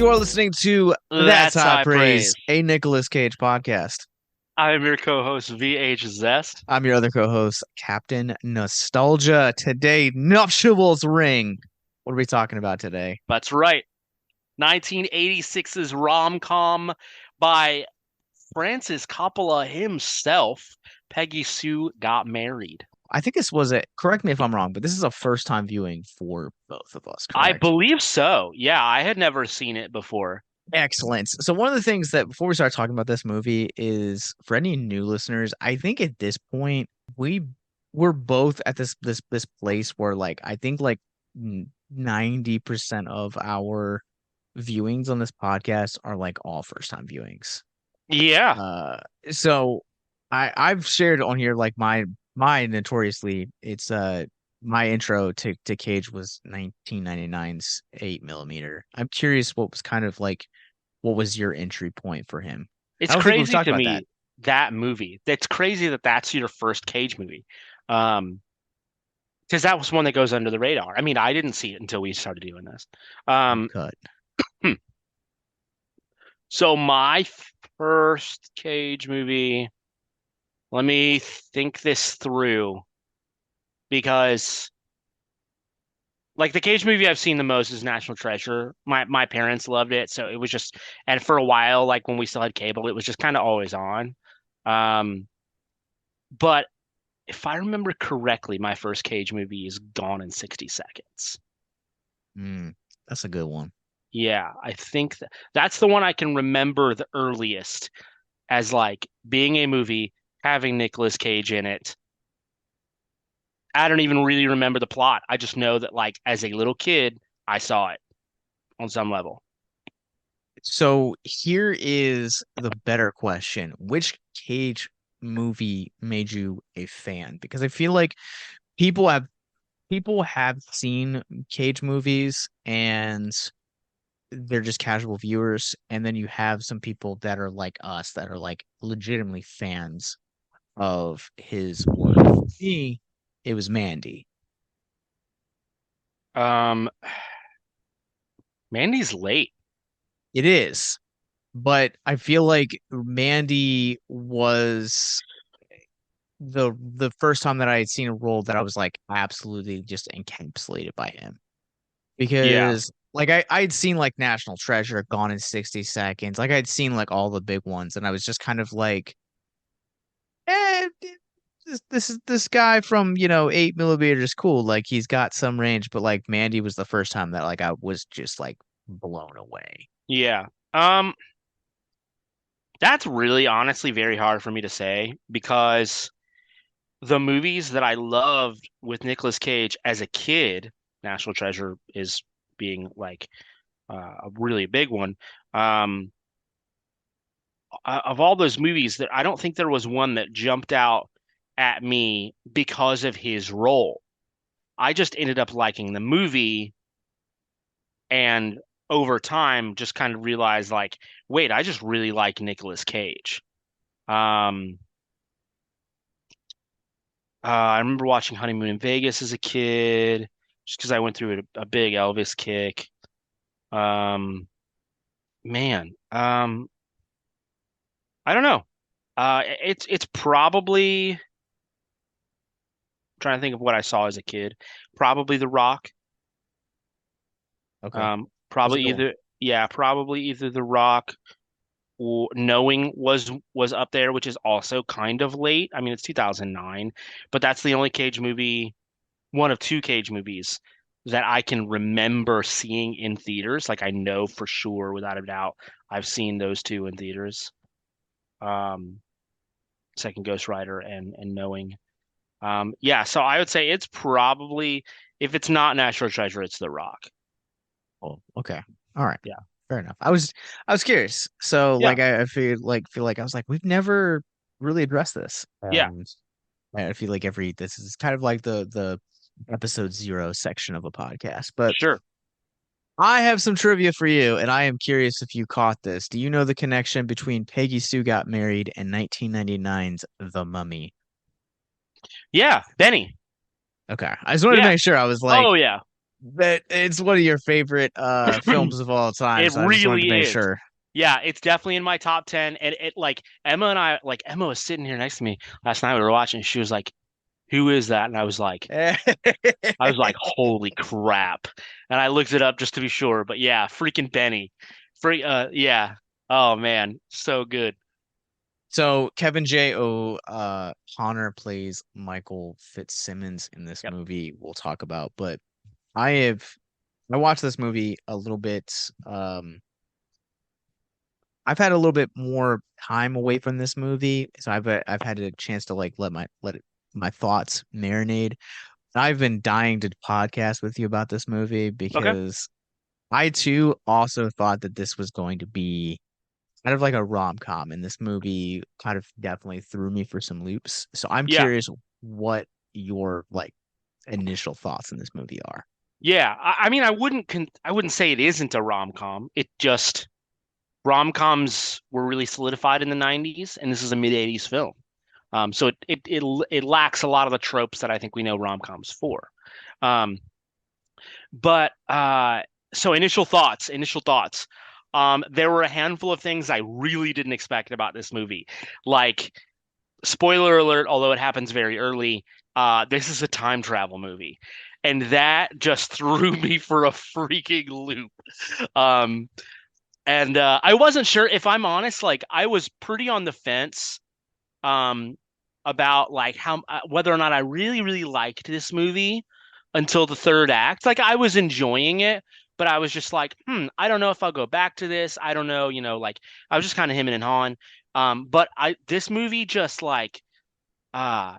You are listening to That's That's High high Praise, praise. a Nicolas Cage podcast. I'm your co-host VH Zest. I'm your other co-host, Captain Nostalgia. Today, nuptials ring. What are we talking about today? That's right. 1986's rom-com by Francis Coppola himself. Peggy Sue Got Married. I think this was it. Correct me if I'm wrong, but this is a first time viewing for both of us, I correct? believe so. Yeah, I had never seen it before. Excellent. So one of the things that before we start talking about this movie is for any new listeners, I think at this point we we're both at this place where like I think like 90% of our viewings on this podcast are like all first time viewings. Yeah. Uh so I've shared on here like my notoriously it's my intro to Cage was 1999's 8 millimeter. I'm curious what was kind of like what was your entry point for him? I It's don't think we've crazy talked to about that. me that movie. It's crazy that that's your first Cage movie. Um, because that was one that goes under the radar. I mean, I didn't see it until we started doing this. Deep Um, cut. hmm. So my first Cage movie, let me think this through because like the Cage movie I've seen the most is National Treasure. My parents loved it, so it was just and for a while, like when we still had cable, it was just kind of always on. Um, but if I remember correctly, my first Cage movie is Gone in 60 Seconds. Mm, that's a good one. Yeah, I think that's the one I can remember the earliest as like being a movie having Nicolas Cage in it. I don't even really remember the plot. I just know that like as a little kid, I saw it on some level. So here is the better question. Which Cage movie made you a fan? Because I feel like people have people have seen Cage movies and they're just casual viewers, and then you have some people that are like us that are like legitimately fans of his work. For me, it was Mandy. Um, Mandy's late. It is, but I feel like Mandy was the first time that I had seen a role that I was like absolutely just encapsulated by him. Yeah. Because like I'd seen like National Treasure, Gone in 60 Seconds, like I'd seen like all the big ones, and I was just kind of like, eh, this guy from 8 millimeter is cool, like he's got some range, but like Mandy was the first time that like I was just like blown away. Yeah. Um, that's really honestly very hard for me to say because the movies that I loved with Nicolas Cage as a kid, National Treasure is being like a really big one. Um, of all those movies, that I don't think there was one that jumped out at me because of his role. I just ended up liking the movie and over time just kind of realized like, wait, I just really like Nicolas Cage. Um, I remember watching Honeymoon in Vegas as a kid, just because I went through a big Elvis kick. Um, man, I don't know. It's probably trying to think of what I saw as a kid. Probably The Rock. Okay, that's a Probably good one. either yeah, probably either The Rock or Knowing was up there, which is also kind of late. I mean, it's 2009, but that's the only Cage movie, one of two Cage movies that I can remember seeing in theaters. Like I know for sure, without a doubt, I've seen those two in theaters. Um, Second Ghost Rider and Knowing. Yeah, so I would say it's probably if it's not National Treasure, it's The Rock. Oh, okay. All right. Yeah. Fair enough. I was curious. So Yeah. like I feel like I was like we've never really addressed this. Yeah. I feel like every this is kind of like the episode 0 section of a podcast. But Sure. I have some trivia for you, and I am curious if you caught this. Do you know the connection between Peggy Sue Got Married and 1999's The Mummy? Yeah. Benny. Okay. I just wanted to Yeah. make sure. I was like, Oh yeah. that it's one of your favorite films of all time, It so I just wanted to really make is. sure. Yeah, it's definitely in my top 10. And it like Emma and I, like Emma was sitting here next to me last night. We were watching. She was like, "Who is that?" And I was like, "Holy crap!" And I looked it up just to be sure. But yeah, freaking Benny, yeah. Oh man, so good. So Kevin J. O. Connor plays Michael Fitzsimmons in this Yep. movie we'll talk about, but I have I watched this movie a little bit. I've had a little bit more time away from this movie, so I've had a chance to like my thoughts marinate. I've been dying to podcast with you about this movie Okay. because I too also thought that this was going to be kind of like a rom-com, and this movie kind of definitely threw me for some loops. So I'm Yeah. curious what your like initial thoughts in this movie are. Yeah. I mean, I wouldn't say it isn't a rom-com. It just rom-coms were really solidified in the 90s, and this is a mid-80s film. So it lacks a lot of the tropes that I think we know rom-coms for. Um, but so initial thoughts. There were a handful of things I really didn't expect about this movie. Like, spoiler alert, although it happens very early, this is a time travel movie. And that just threw me for a freaking loop. Um, and I wasn't sure, if I'm honest, like I was pretty on the fence um about like how whether or not I really liked this movie until the third act. Like I was enjoying it, but I was just like, I don't know if I'll go back to this. I don't know, like I was just kind of hemming and hawing. But I this movie just like uh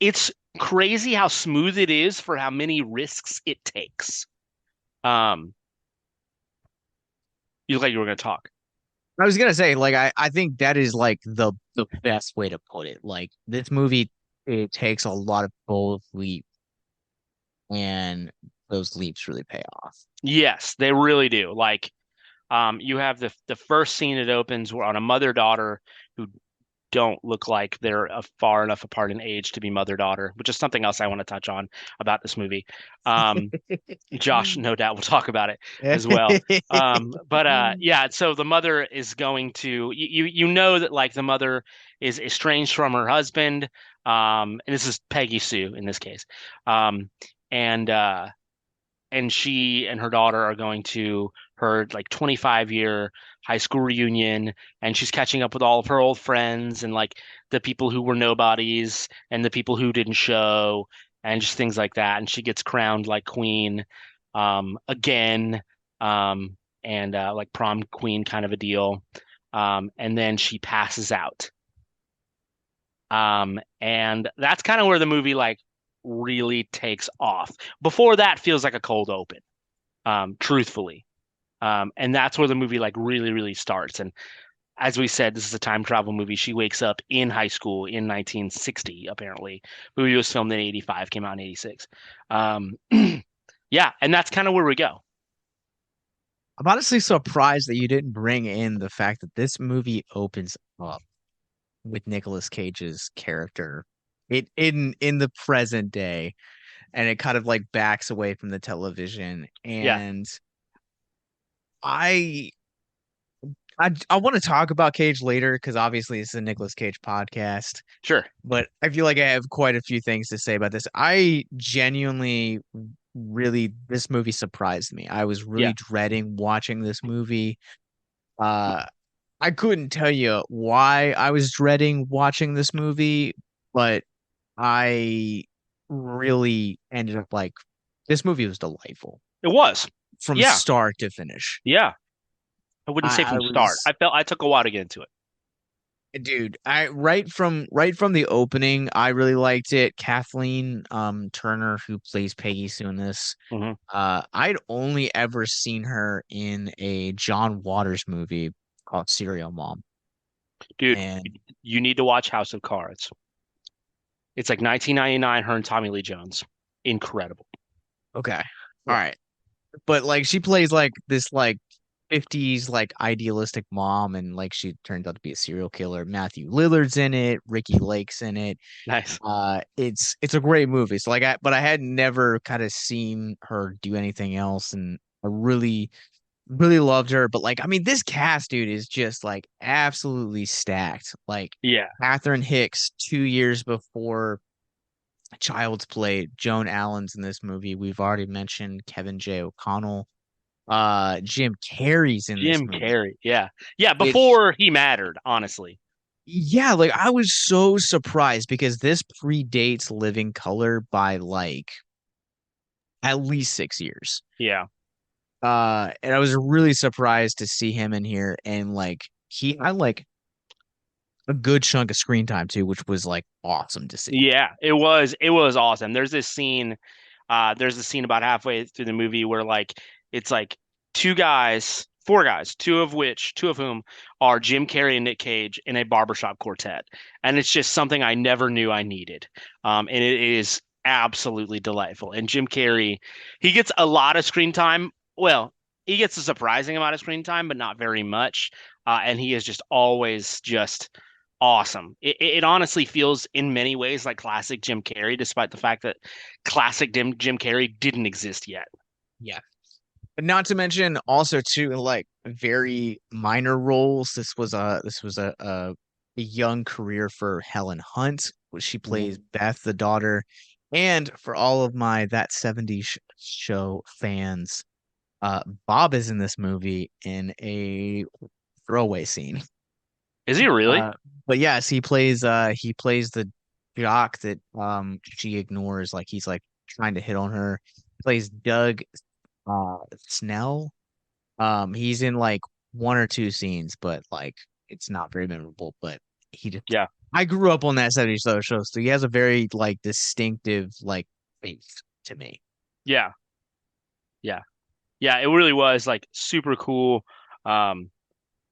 it's crazy how smooth it is for how many risks it takes. Um, you look like you were gonna talk. I was gonna say, like, I think that is like the best way to put it. Like this movie, it takes a lot of bold leap, and those leaps really pay off. Yes, they really do. Like, you have the first scene it opens where on a mother-daughter who don't look like they're far enough apart in age to be mother-daughter, which is something else I want to touch on about this movie. Um, Josh, no doubt, will talk about it as well. But yeah, so the mother is going to you know that like the mother is estranged from her husband. And this is Peggy Sue in this case. Um, and she and her daughter are going to her like 25-year high school reunion, and she's catching up with all of her old friends and like the people who were nobodies and the people who didn't show and just things like that, and she gets crowned like queen again, and like prom queen kind of a deal, and then she passes out, and that's kind of where the movie like really takes off. Before that feels like a cold open, truthfully. And that's where the movie like really starts. And as we said, this is a time travel movie. She wakes up in high school in 1960, apparently. The movie was filmed in 85, came out in 86. Um, yeah, and that's kind of where we go. I'm honestly surprised that you didn't bring in the fact that this movie opens up with Nicolas Cage's character in the present day, and it kind of like backs away from the television. Yeah, And I I want to talk about Cage later because obviously it's a Nicolas Cage podcast, sure. but I feel like I have quite a few things to say about this. I genuinely really this movie surprised me. I was Yeah, really dreading watching this movie. Uh I couldn't tell you why I was dreading watching this movie, but I really ended up like this movie was delightful it was. from Yeah, start to finish. yeah. I wouldn't say I from start. was I took a while to get into it. Dude, I right from the opening, I really liked it. Kathleen Turner, who plays Peggy Sue in this, Hmm. I'd only ever seen her in a John Waters movie called Serial Mom. Dude, And you need to watch House of Cards. It's like 1999, her and Tommy Lee Jones. Incredible. okay, all Yeah. right, but like she plays like this like 50s like idealistic mom, and like she turned out to be a serial killer. Matthew Lillard's in it, Ricky Lake's in it. Nice. It's a great movie. So like but I had never kind of seen her do anything else, and I really loved her. But like, I mean, this cast, dude, is just like absolutely stacked. Like Yeah. Catherine Hicks, 2 years before Child's Play, Joan Allen's in this movie. We've already mentioned Kevin J. O'Connell. Jim Carrey's in this Jim movie. Carrey. Yeah. Yeah. Which, Before he mattered, honestly. yeah, like I was so surprised because this predates Living Color by like at least 6 years. Yeah. And I was really surprised to see him in here, and like he had like a good chunk of screen time too, which was like awesome to see. Yeah. It was awesome. There's a scene about halfway through the movie where like it's like four guys, two of whom are Jim Carrey and Nick Cage in a barbershop quartet. And it's just something I never knew I needed. And it is absolutely delightful. And Jim Carrey, he gets a lot of screen time. Well, he gets a surprising amount of screen time, but not very much. And he is just always just awesome. It honestly feels in many ways like classic Jim Carrey, despite the fact that classic Jim Carrey didn't exist yet. Yeah. Not to mention also too like very minor roles. This was a young career for Helen Hunt, which she plays Mhm. Beth, the daughter. And for all of my That 70s Show fans, Bob is in this movie in a throwaway scene. Is he really? Uh, but yes, he plays the jock that she ignores, like he's like trying to hit on her. Plays Doug Snell. He's in like one or two scenes, but like it's not very memorable. But he just Yeah, I grew up on that 70s show, so he has a very like distinctive like face to me. yeah, yeah, yeah. It really was like super cool. Um,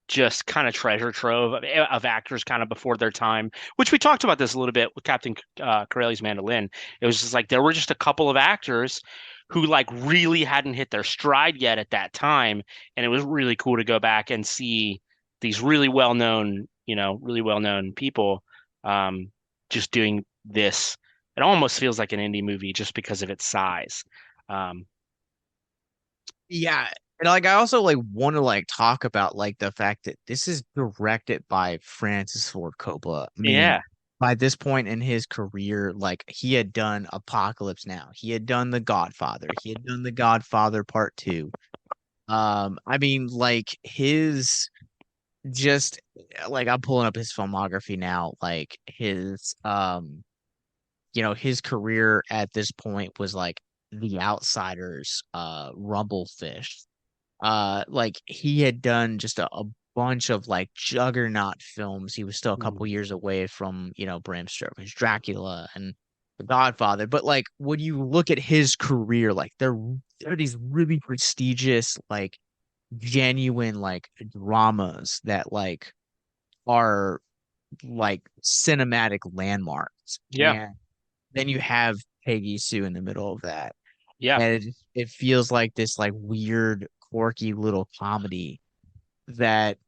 just kind of treasure trove of actors kind of before their time, which we talked about this a little bit with Captain Corelli's Mandolin. It was just like there were just a couple of actors who like really hadn't hit their stride yet at that time, and it was really cool to go back and see these really well-known, really well-known people just doing this. It almost feels like an indie movie just because of its size. Um, Yeah, and like I also like want to like talk about like the fact that this is directed by Francis Ford Coppola. I mean, yeah, by this point in his career, like he had done Apocalypse Now, he had done The Godfather, he had done The Godfather Part Two. I mean, like his just like I'm pulling up his filmography now, like his his career at this point was like The Outsiders, Rumblefish, like he had done just a bunch of like juggernaut films. He was still a couple mm, years away from, Bram Stoker's Dracula and The Godfather. But like when you look at his career, like there are these really prestigious, like genuine like dramas that like are like cinematic landmarks. yeah, And then you have Peggy Sue in the middle of that. yeah. And it feels like this like weird, quirky little comedy that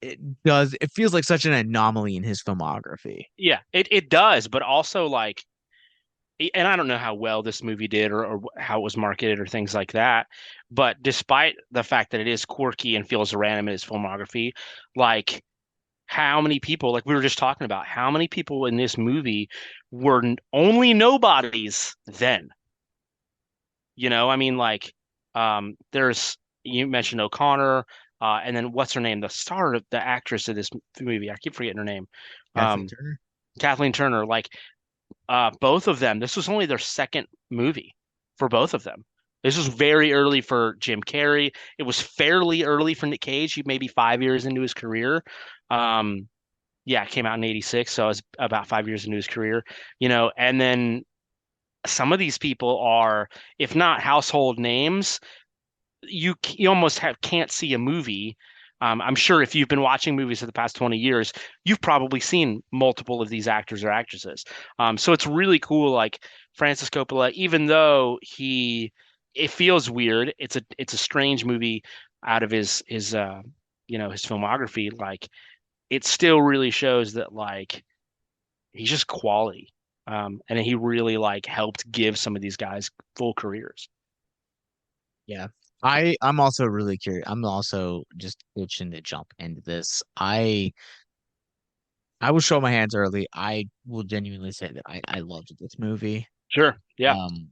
it feels like such an anomaly in his filmography. Yeah, it does, but also like, and I don't know how well this movie did or how it was marketed or things like that, but despite the fact that it is quirky and feels random in his filmography, like how many people, like we were just talking about, how many people in this movie were only nobodies then? I mean, like, there's you mentioned O'Connor, and then what's her name, the star of the actress of this movie, I keep forgetting her name, Kathleen um, Turner. Kathleen Turner, like both of them, this was only their second movie for both of them. This was very early for Jim Carrey. It was fairly early for Nick Cage. He maybe 5 years into his career. Um, yeah, it came out in '86, so it was about 5 years into his career. And then some of these people are, if not household names, you almost can't see a movie. I'm sure if you've been watching movies for the past 20 years, you've probably seen multiple of these actors or actresses. So it's really cool. Like Francis Coppola, even though it feels weird, it's a strange movie. out of his filmography, like it still really shows that like he's just quality. And he really like helped give some of these guys full careers. Yeah. I'm also really curious. I'm also just itching to jump into this. I will show my hands early. I will genuinely say that I loved this movie. Sure. Yeah. Um,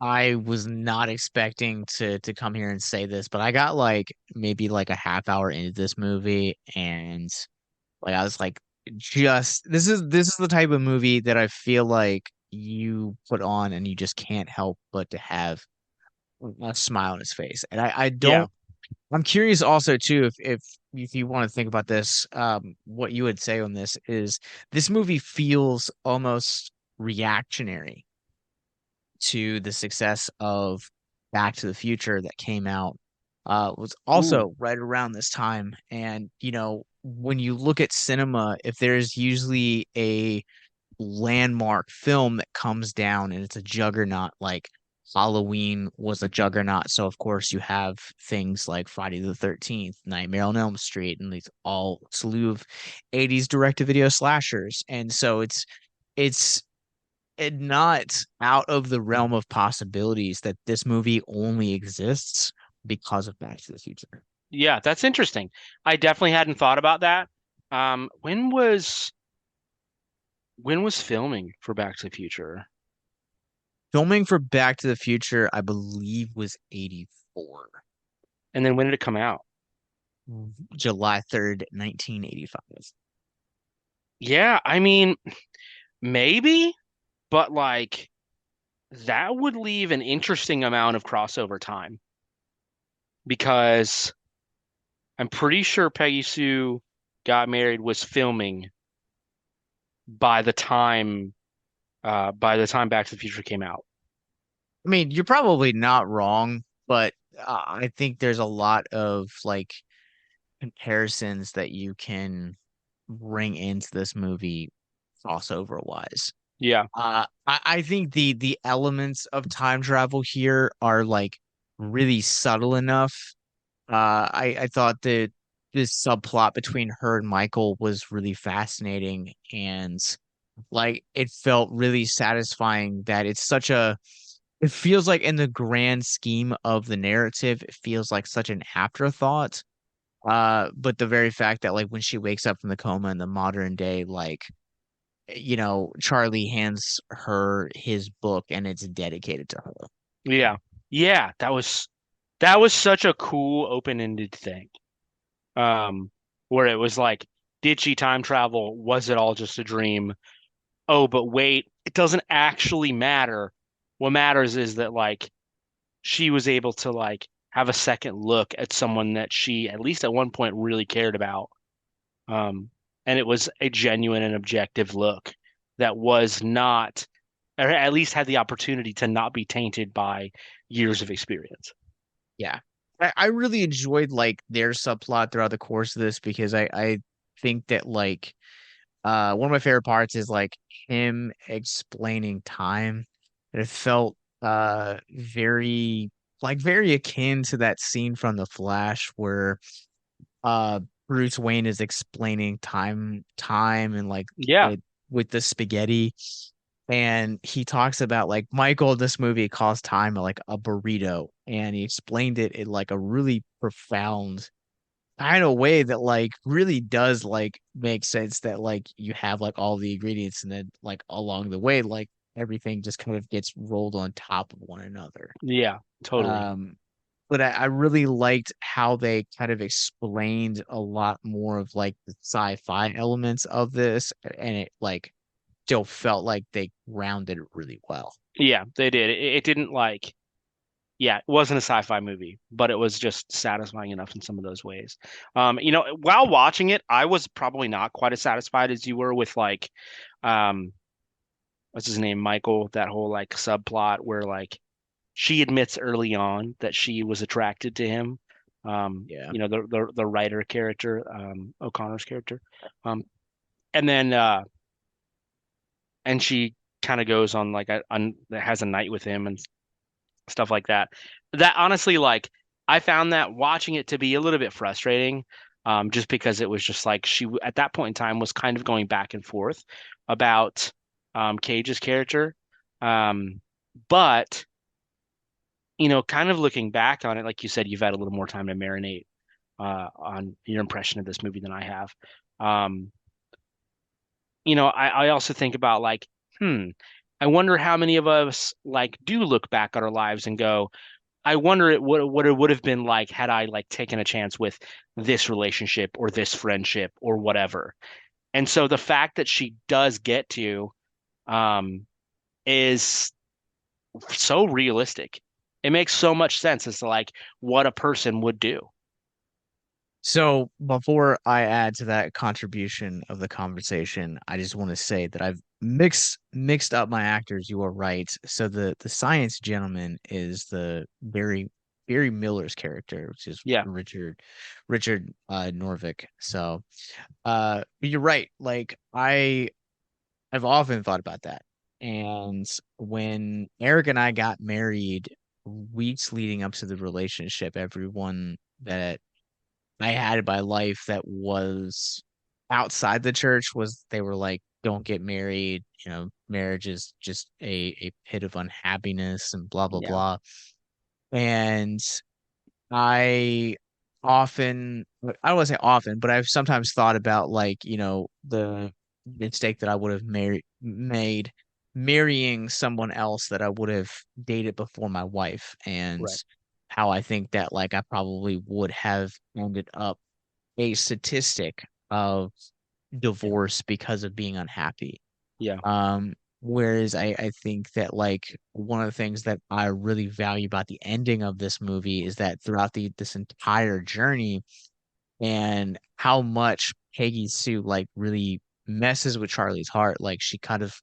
I was not expecting to come here and say this, but I got like maybe like a half hour into this movie, and like I was like, just this is the type of movie that I feel like you put on and you just can't help but to have a smile on his face. And I Yeah. don't I'm curious also too if you want to think about this, what you would say on this is this movie feels almost reactionary to the success of Back to the Future that came out, was Ooh. also right around this time. And when you look at cinema, if there's usually a landmark film that comes down and it's a juggernaut, like Halloween was a juggernaut. So of course you have things like Friday the 13th, Nightmare on Elm Street, and these all slew of 80s direct-to-video slashers. And so it's not out of the realm of possibilities that this movie only exists because of Back to the Future. Yeah, that's interesting. I definitely hadn't thought about that. When was filming for Back to the Future? Filming for Back to the Future, I believe, was 84. And then when did it come out? July 3rd, 1985. Yeah, I mean, maybe, but like that would leave an interesting amount of crossover time because I'm pretty sure Peggy Sue Got Married was filming by the time Back to the Future came out. I mean, you're probably not wrong, but I think there's a lot of like comparisons that you can bring into this movie crossover wise. Yeah. I think the elements of time travel here are like really subtle enough. I thought that this subplot between her and Michael was really fascinating, and like it felt really satisfying that it feels like in the grand scheme of the narrative, it feels like such an afterthought. But the very fact that like when she wakes up from the coma in the modern day, like Charlie hands her his book and it's dedicated to her. Yeah. Yeah, that was such a cool open-ended thing. Um, where it was like, did she time travel? Was it all just a dream? Oh, but wait, it doesn't actually matter. What matters is that like she was able to like have a second look at someone that she at least at one point really cared about. Um, and it was a genuine and objective look that was not, or at least had the opportunity to not be tainted by years of experience. Yeah. I really enjoyed like their subplot throughout the course of this because I think that like one of my favorite parts is like him explaining time. And it felt very very akin to that scene from The Flash where uh Bruce Wayne is explaining time and like Yeah, it with the spaghetti. And he talks about like Michael in this movie calls time like a burrito, and he explained it in like a really profound kind of way that like really does like make sense that like you have like all the ingredients and then like along the way like everything just kind of gets rolled on top of one another. yeah, totally. Um, but I really liked how they kind of explained a lot more of like the sci-fi elements of this, and it like still felt like they grounded it really well. Yeah, they did. It didn't like, yeah, it wasn't a sci-fi movie, but it was just satisfying enough in some of those ways. While watching it, I was probably not quite as satisfied as you were with like, um, what's his name, Michael, that whole like subplot where like she admits early on that she was attracted to him. Yeah. The writer character, O'Connor's character. Um, and then and she kind of goes on like has a night with him and stuff like that. That honestly, like I found that watching it to be a little bit frustrating, just because it was just like she at that point in time was kind of going back and forth about Cage's character. Um, but kind of looking back on it, like you said, you've had a little more time to marinate on your impression of this movie than I have. Um, I also think about like, I wonder how many of us like do look back on our lives and go, I wonder what it would have been like had I like taken a chance with this relationship or this friendship or whatever. And so the fact that she does get to um is so realistic. It makes so much sense as to like what a person would do. So before I add to that contribution of the conversation, I just want to say that I've mixed up my actors. You are right. So the science gentleman is the Barry Miller's character, which is Yeah, Richard Norvik. So but you're right. Like I've often thought about that. And when Eric and I got married, weeks leading up to the relationship, everyone that I had in my life that was outside the church was they were like, don't get married, marriage is just a pit of unhappiness and blah blah yeah, blah. And I I don't want to say often, but I've sometimes thought about like, the mistake that I would have made marrying someone else that I would have dated before my wife, and right. how I think that like I probably would have ended up a statistic of Yeah, divorce because of being unhappy. yeah, Whereas I think that like one of the things that I really value about the ending of this movie is that throughout this entire journey and how much Peggy Sue like really messes with Charlie's heart, like she kind of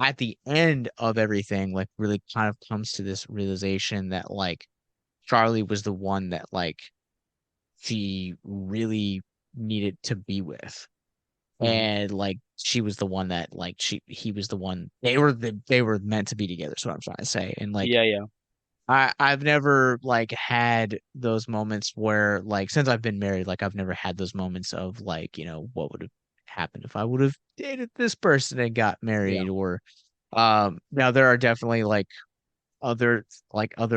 at the end of everything, like really kind of comes to this realization that like Charlie was the one that like she really needed to be with. hmm, And like she was the one that like he was the one they were meant to be together, is what I'm trying to say. And like yeah, yeah, I've never like had those moments where like since I've been married, like I've never had those moments of like, what would have happened if I would have dated this person and got yeah, married, or now there are definitely other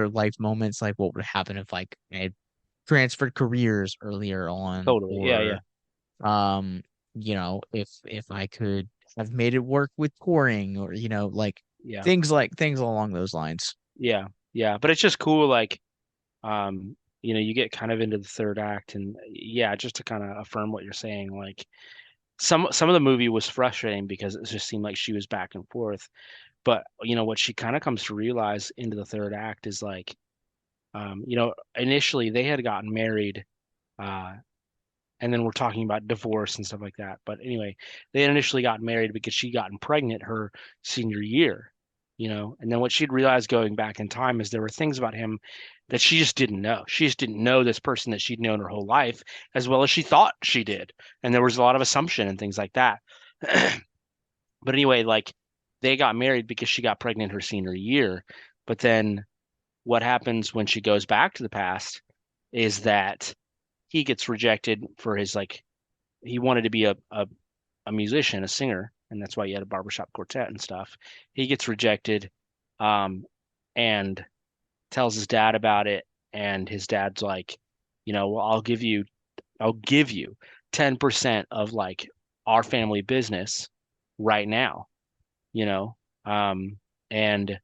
life moments, like what would happen if like I had transferred careers earlier on, totally. Yeah, yeah, or um if I could have made it work with touring, or like yeah, things along those lines. yeah, yeah. But it's just cool, like, you get kind of into the third act, and yeah, just to kind of affirm what you're saying, like some of the movie was frustrating because it just seemed like she was back and forth. But what she kind of comes to realize into the third act is like, initially they had gotten married, uh, and then we're talking about divorce and stuff like that. But anyway, they had initially gotten married because she'd gotten pregnant her senior year, and then what she'd realized going back in time is there were things about him that she just didn't know. She just didn't know this person that she'd known her whole life as well as she thought she did. And there was a lot of assumption and things like that. But anyway, like they got married because she got pregnant her senior year. But then what happens when she goes back to the past is that he gets rejected for his like he wanted to be a musician, a singer, and that's why he had a barbershop quartet and stuff. He gets rejected, um, and tells his dad about it, and his dad's like, well, I'll give you 10% of like our family business right now, you know, um, and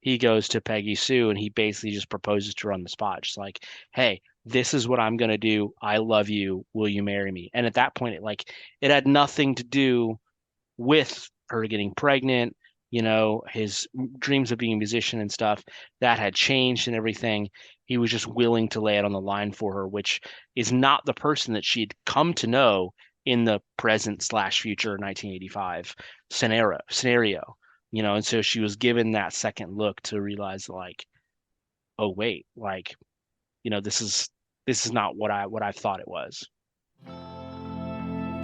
he goes to Peggy Sue and he basically just proposes to her on the spot, just like, "Hey, this is what I'm gonna do. I love you. Will you marry me?" And at that point, it had nothing to do with her getting pregnant. His dreams of being a musician and stuff that had changed and everything. He was just willing to lay it on the line for her, which is not the person that she'd come to know in the present slash future 1985 scenario. And so she was given that second look to realize like, oh wait, like, this is not what I thought it was.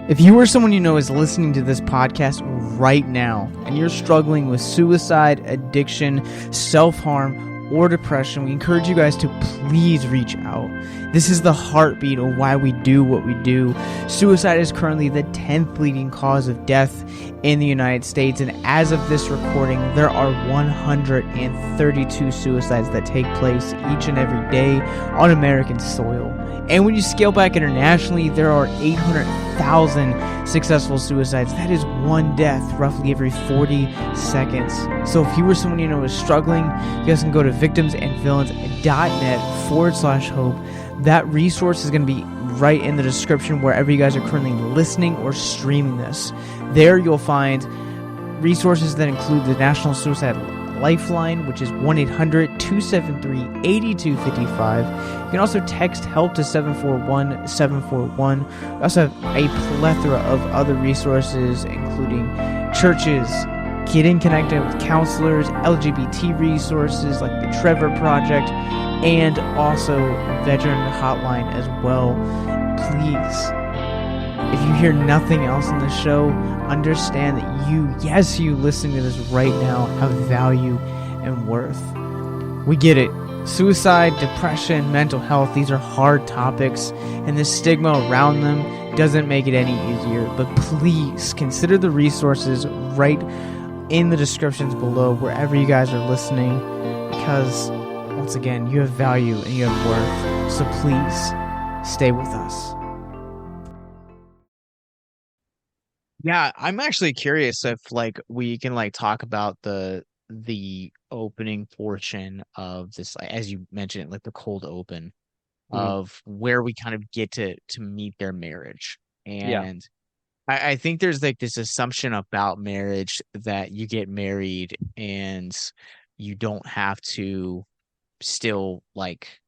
If you or someone you know is listening to this podcast right now and you're struggling with suicide, addiction, self-harm, or depression, we encourage you guys to please reach out. This is the heartbeat of why we do what we do. Suicide is currently the 10th leading cause of death in the United States, and as of this recording, there are 132 suicides that take place each and every day on American soil. And when you scale back internationally, there are 800,000 successful suicides. That is one death roughly every 40 seconds. So if you or someone you know is struggling, you guys can go to victimsandvillains.net/hope. That resource is going to be right in the description wherever you guys are currently listening or streaming this. There you'll find resources that include the National Suicide Lifeline, which is 1-800-273-8255. You can also text HELP to 741-741. We also have a plethora of other resources, including churches, getting connected with counselors, LGBT resources like the Trevor Project, and also veteran hotline as well. Please, if you hear nothing else in the show, understand that you listening to this right now, have value and worth. We get it. Suicide, depression, mental health, these are hard topics, and the stigma around them doesn't make it any easier. But please consider the resources right in the descriptions below wherever you guys are listening, because once again, you have value and you have worth. So please stay with us. Yeah, I'm actually curious if like we can like talk about the opening portion of this, like, as you mentioned, like the cold open of where we kind of get to meet their marriage. Yeah. And I think there's like this assumption about marriage that you get married and you don't have to still like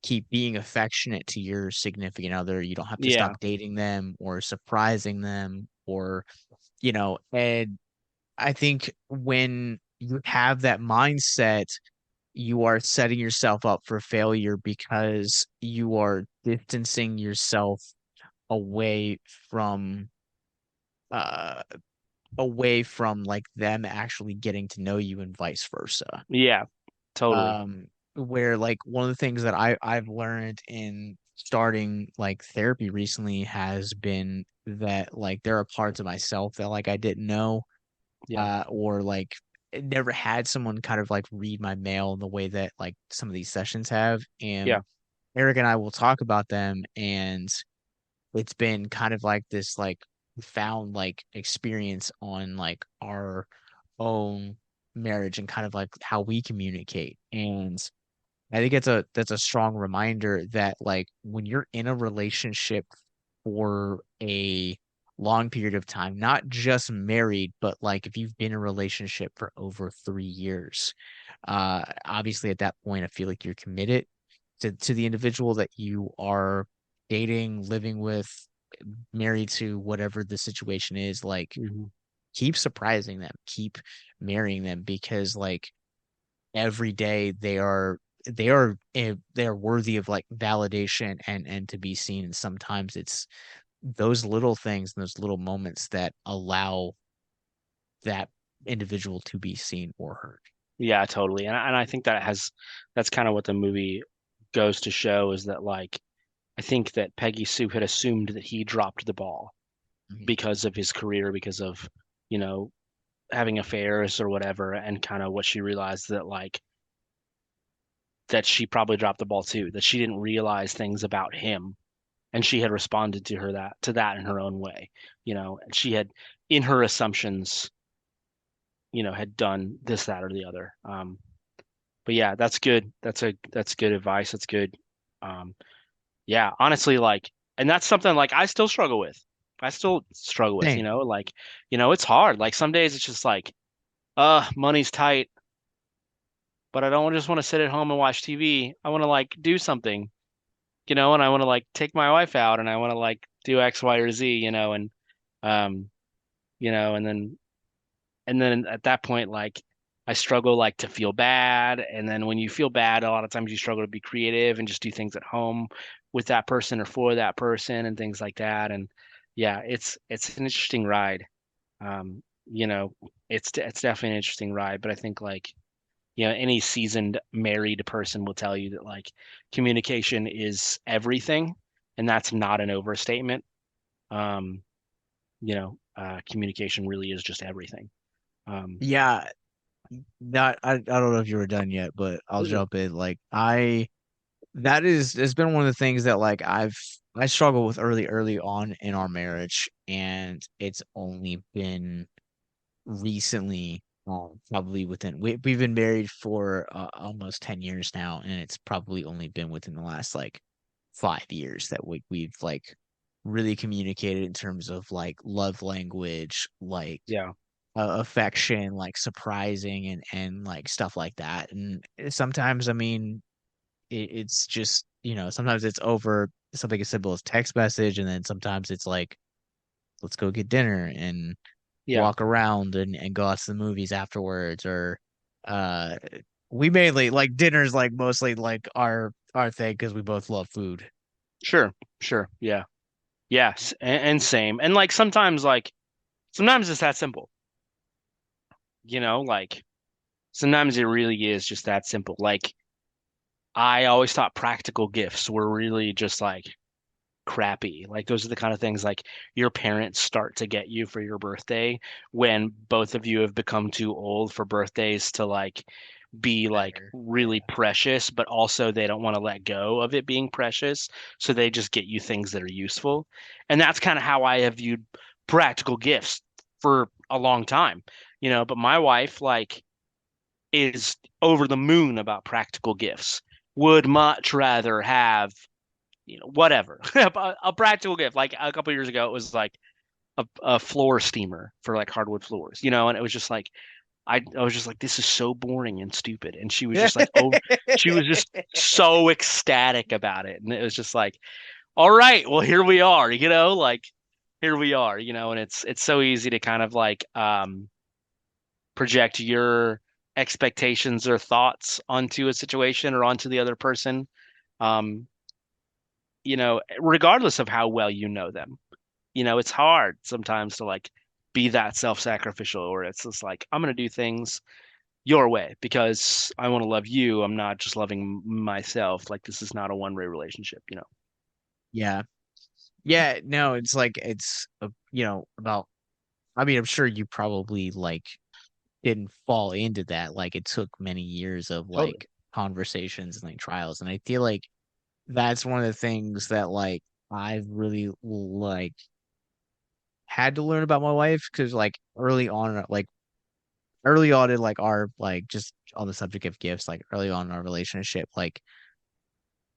keep being affectionate to your significant other. You don't have to Yeah. stop dating them or surprising them or, and I think when you have that mindset, you are setting yourself up for failure because you are distancing yourself away from uh like them actually getting to know you and vice versa. Yeah. Totally. Where like one of the things that I've learned in starting like therapy recently has been that like there are parts of myself that like I didn't know, Yeah. or like never had someone kind of like read my mail in the way that like some of these sessions have. Yeah. And Eric and I will talk about them, and it's been kind of like this like found like experience on like our own marriage and kind of like how we communicate. And I think that's a strong reminder that like when you're in a relationship for a long period of time, not just married, but like if you've been in a relationship for over 3 years, obviously at that point I feel like you're committed to the individual that you are dating, living with, married to, whatever the situation is. Like Mm-hmm. keep surprising them, keep marrying them, because like every day they are worthy of like validation and to be seen. And sometimes it's those little things and those little moments that allow that individual to be seen or heard. Yeah, totally. And I think that's kind of what the movie goes to show, is that like I think that Peggy Sue had assumed that he dropped the ball Mhm. because of his career, because of, you know, having affairs or whatever, and kind of what she realized that like that she probably dropped the ball too, that she didn't realize things about him, and she had responded to that in her own way, and she had, in her assumptions, had done this, that, or the other. But yeah, that's good. That's good advice. That's good. Um, yeah, honestly, like, and that's something like I still struggle with. I still struggle with, Same. like, it's hard. Like some days it's just like, money's tight, but I don't just want to sit at home and watch TV. I want to like do something, and I want to like take my wife out, and I want to like do X, Y, or Z, um, and then at that point, like I struggle like to feel bad. And then when you feel bad, a lot of times you struggle to be creative and just do things at home with that person or for that person and things like that. And yeah, it's an interesting ride. Um, you know, it's definitely an interesting ride, but I think like any seasoned married person will tell you that like communication is everything, and that's not an overstatement. Um, Communication really is just everything. Um, Yeah, not I don't know if you were done yet, but I'll mm, jump in. Like I that is it's been one of the things that like I struggle with early on in our marriage, and it's only been recently, probably we've been married for almost 10 years now, and it's probably only been within the last like 5 years that we've like really communicated in terms of like love language, like yeah, affection, like surprising and like stuff like that. And sometimes, I mean, it's just, sometimes it's over something as simple as text message, and then sometimes it's like, let's go get dinner and yeah, walk around and go out to the movies afterwards, or uh we mainly like dinner's like mostly like our thing because we both love food. sure, sure, yeah, yes, and same, and like sometimes it's that simple, like sometimes it really is just that simple. Like I always thought practical gifts were really just like crappy. Like those are the kind of things like your parents start to get you for your birthday when both of you have become too old for birthdays to like be like Better. really Yeah. precious, but also they don't want to let go of it being precious. So they just get you things that are useful. And that's kind of how I have viewed practical gifts for a long time. But my wife like is over the moon about practical gifts. Would much rather have, whatever, a practical gift. Like a couple years ago, it was like a floor steamer for like hardwood floors, and it was just like I was just like, this is so boring and stupid. And she was Yeah. just like, oh, she was just so ecstatic about it. And it was just like, all right, well, here we are, like here we are, and it's so easy to kind of like project your expectations or thoughts onto a situation or onto the other person. Um, Regardless of how well you know them. It's hard sometimes to like be that self-sacrificial, or it's just like, I'm gonna do things your way because I want to love you. I'm not just loving myself. Like this is not a one-way relationship. Yeah. Yeah, no, it's like it's about, I mean, I'm sure you probably like didn't fall into that. Like it took many years of Totally. like conversations and like trials, and I feel like that's one of the things that like I've really like had to learn about my wife, because like early on in like our like just on the subject of gifts, like early on in our relationship, like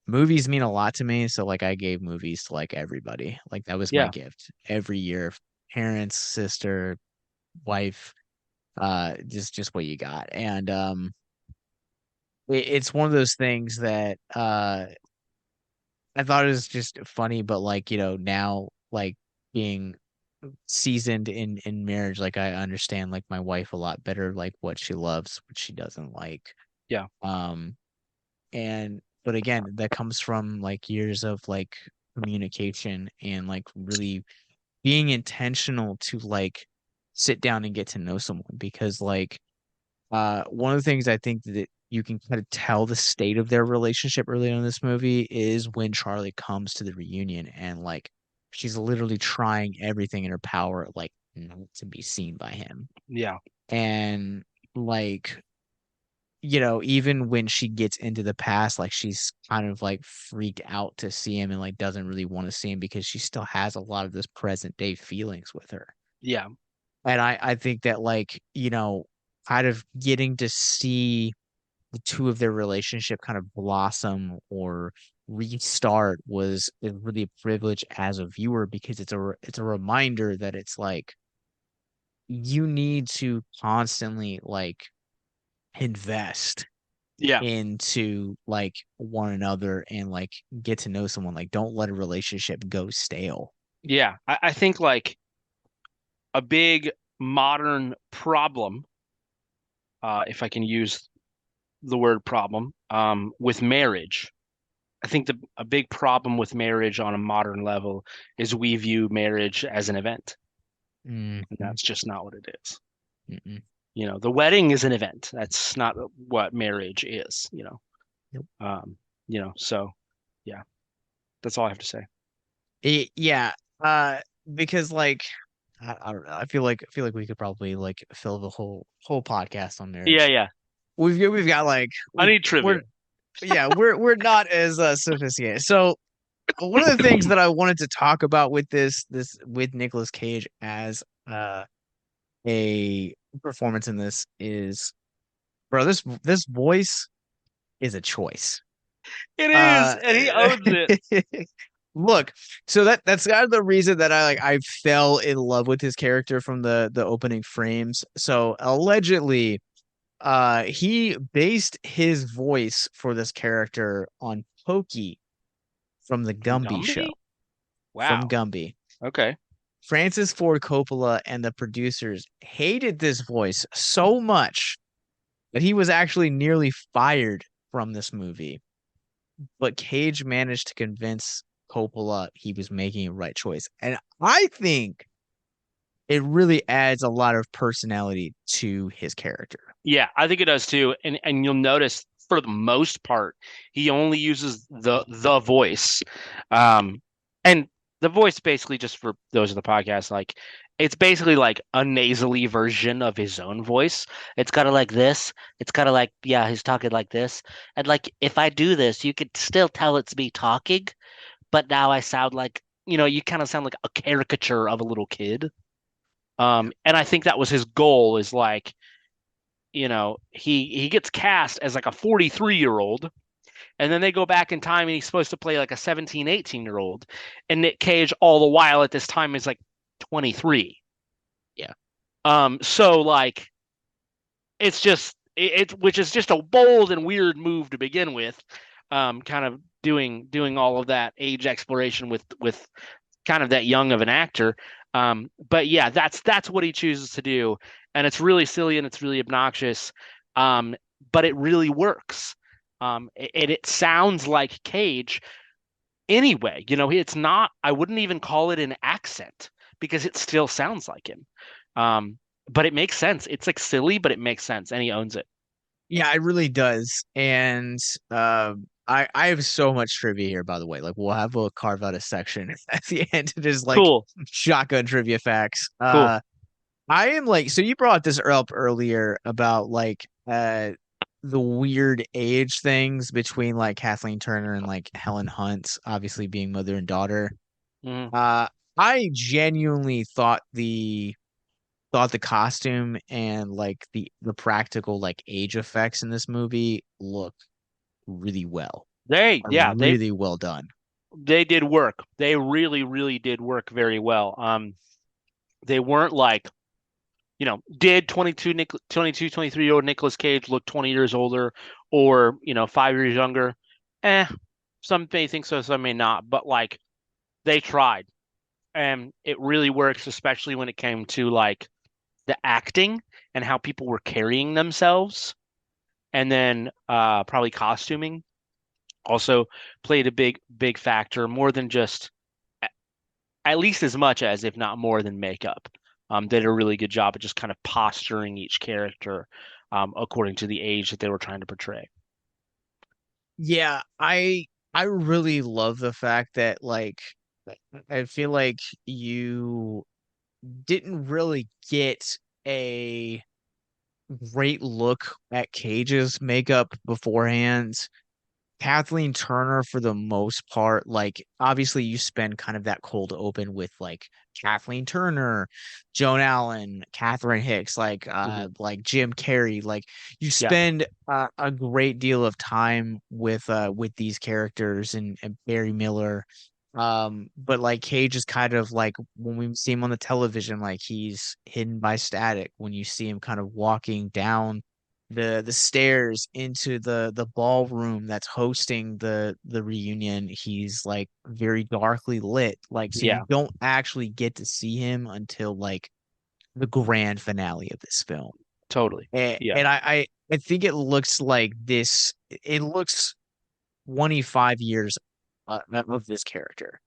movies mean a lot to me. So like I gave movies to like everybody. Like that was my Yeah. gift every year. Parents, sister, wife, just what you got. And it's one of those things that I thought it was just funny, but like, now like being seasoned in marriage, like I understand like my wife a lot better, like what she loves, what she doesn't like. Yeah. Um and but again, that comes from like years of like communication and like really being intentional to like sit down and get to know someone, because like one of the things I think that you can kind of tell the state of their relationship early on in this movie is when Charlie comes to the reunion, and like she's literally trying everything in her power like not to be seen by him. Yeah. And like, even when she gets into the past, like she's kind of like freaked out to see him and like doesn't really want to see him because she still has a lot of this present day feelings with her. Yeah. And I think that like, kind of getting to see the two of their relationship kind of blossom or restart was really a privilege as a viewer, because it's a reminder that it's like you need to constantly like invest Yeah. into like one another and like get to know someone. Like don't let a relationship go stale. Yeah. I think like a big modern problem, if I can use the word problem, with marriage. I think a big problem with marriage on a modern level is we view marriage as an event, and Mm-hmm. that's just not what it is. Mm-mm. The wedding is an event. That's not what marriage is, Yep. So yeah, that's all I have to say. Yeah, because like I don't know. I feel like we could probably like fill the whole podcast on Yeah, marriage. yeah. We've got like I need trivia. we're yeah, we're not as sophisticated. So one of the things that I wanted to talk about with this with Nicolas Cage as a performance in this is, bro, this voice is a choice. It is, Uh and he owns it. Look, so that's kind of the reason that I fell in love with his character from the opening frames. So allegedly, he based his voice for this character on Pokey from the From Gumby show. Gumby? From Wow. Gumby. Okay. Francis Ford Coppola and the producers hated this voice so much that he was actually nearly fired from this movie. But Cage managed to convince Coppola he was making a right choice. And I think it really adds a lot of personality to his character. Yeah, I think it does too. And you'll notice for the most part, he only uses the voice. And the voice basically, just for those of the podcast, like it's basically like a nasally version of his own voice. It's kind of like this. It's kind of like, yeah, he's talking like this. And like if I do this, you could still tell it's me talking, but now I sound like, you kind of sound like a caricature of a little kid. And I think that was his goal, is like, he gets cast as like a 43-year-old, and then they go back in time and he's supposed to play like a 17, 18-year-old. And Nick Cage all the while at this time is like 23. Yeah. So like it's just which is just a bold and weird move to begin with. Kind of doing all of that age exploration with kind of that young of an actor. But yeah, that's what he chooses to do, and it's really silly and it's really obnoxious. But it really works. It sounds like Cage anyway. It's not. I wouldn't even call it an accent because it still sounds like him. But it makes sense. It's like silly, but it makes sense, and he owns it. Yeah, it really does. And I have so much trivia here, by the way. Like we'll carve out a section at the end to just like Cool, shotgun trivia facts. cool. I am like, so you brought this up earlier about like the weird age things between like Kathleen Turner and like Helen Hunt, obviously being mother and daughter. Mhm. I genuinely thought the costume and like the practical like age effects in this movie look really well. Are Yeah, really well done. they did work. They really, really did work very well. They weren't like, did 23-year-old Nicolas Cage look 20 years older, or, 5 years younger? Some may think so, some may not, but like they tried, and it really works, especially when it came to like the acting and how people were carrying themselves, and then probably costuming also played a big factor, more than just, at least as much as, if not more than, makeup. Did a really good job at just kind of posturing each character according to the age that they were trying to portray. Yeah, I really love the fact that like I feel like you didn't really get a great look at Cage's makeup beforehand. Kathleen Turner, for the most part, like obviously you spend kind of that cold open with like Kathleen Turner, Joan Allen, Catherine Hicks, Mhm. like Jim Carrey, like you Yeah, spend a great deal of time with these characters and Barry Miller. But like Cage is kind of like when we see him on the television, like he's hidden by static. When you see him kind of walking down the stairs into the ballroom that's hosting the reunion, he's like very darkly lit, like so you yeah, don't actually get to see him until like the grand finale of this film. totally. and, Yeah, and I think it looks like this, it looks 25 years of this character,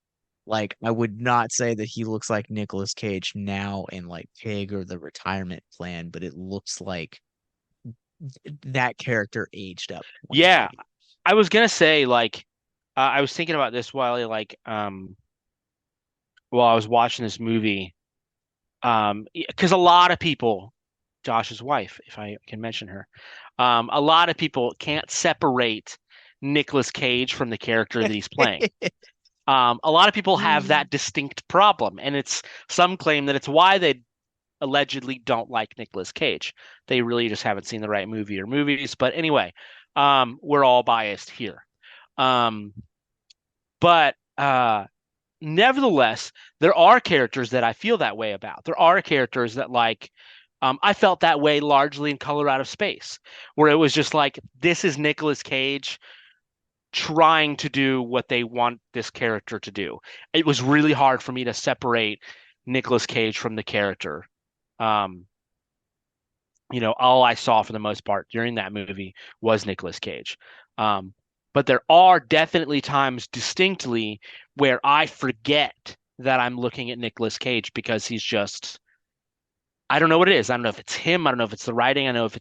Like, I would not say that he looks like Nicolas Cage now in like Pig or The Retirement Plan, but it looks like that character aged up Yeah, 20. I was gonna say like I was thinking about this while I was watching this movie. Because a lot of people, Josh's wife, if I can mention her, a lot of people can't separate Nicolas Cage from the character that he's playing. A lot of people have that distinct problem, and it's some claim that it's why they allegedly don't like Nicolas Cage. They really just haven't seen the right movie or movies. But anyway, we're all biased here. Um, but nevertheless, there are characters that I feel that way about. There are characters that I felt that way largely in Color Out of Space, where it was just like, this is Nicolas Cage trying to do what they want this character to do. It was really hard for me to separate Nicolas Cage from the character. Um, all I saw for the most part during that movie was Nicolas Cage. Um, but there are definitely times distinctly where I forget that I'm looking at Nicolas Cage because he's just, I don't know what it is. I don't know if it's him. I don't know if it's the writing. I know if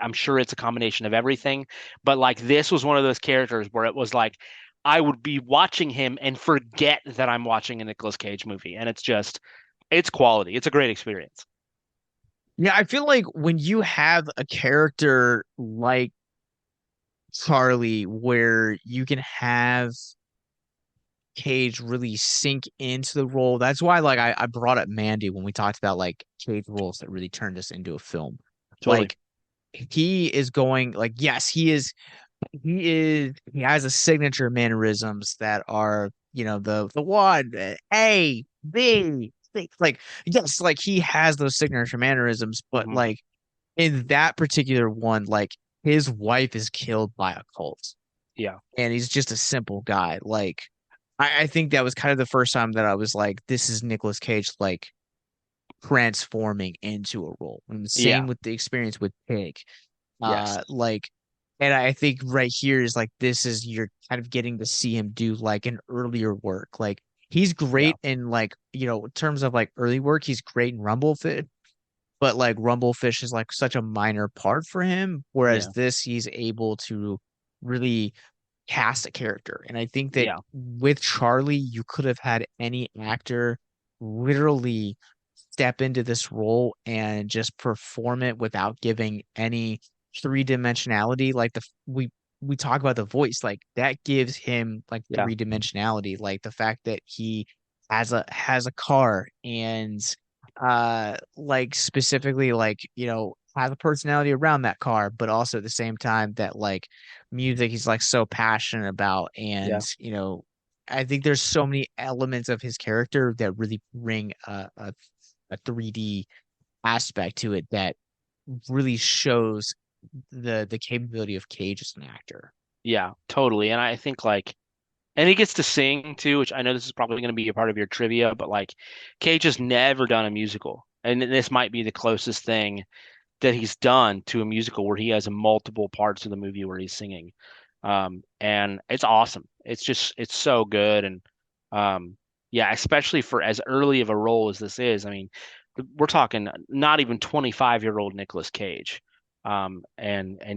I'm sure it's a combination of everything. But like, this was one of those characters where it was like, I would be watching him and forget that I'm watching a Nicolas Cage movie. And it's quality. It's a great experience. Yeah, I feel like when you have a character like Charlie, where you can have Cage really sink into the role. That's why, like, I brought up Mandy when we talked about like Cage roles that really turned us into a film. Totally. Like, he is going, like, yes, he has a signature mannerisms that are, the one, A, B, C. Like, yes, like he has those signature mannerisms, but Hmm. like in that particular one, like his wife is killed by a cult Yeah. and he's just a simple guy. Like, I think that was kind of the first time that I was like, this is Nicolas Cage, like transforming into a role. And the Yeah. same with the experience with Pig. Yes. Like, and I think right here is like, this is, you're kind of getting to see him do like an earlier work. Like, he's Yeah. great in like, in terms of like early work, he's great in Rumblefish, but like Rumblefish is like such a minor part for him. Whereas Yeah. this, he's able to really cast a character. And I think that Yeah. with Charlie, you could have had any actor literally step into this role and just perform it without giving any three-dimensionality. Like we talk about the voice, like that gives him like Yeah. three-dimensionality, like the fact that he has a car and like specifically like has a personality around that car, but also at the same time that like music he's like so passionate about. Yeah. And I think there's so many elements of his character that really bring a 3D aspect to it that really shows the capability of Cage as an actor. Yeah. Totally. And I think and he gets to sing too, which I know this is probably going to be a part of your trivia, but like Cage has never done a musical. And this might be the closest thing that he's done to a musical where he has multiple parts of the movie where he's singing. And it's awesome. It's so good. And yeah, especially for as early of a role as this is. I mean, we're talking not even 25-year-old Nicolas Cage. And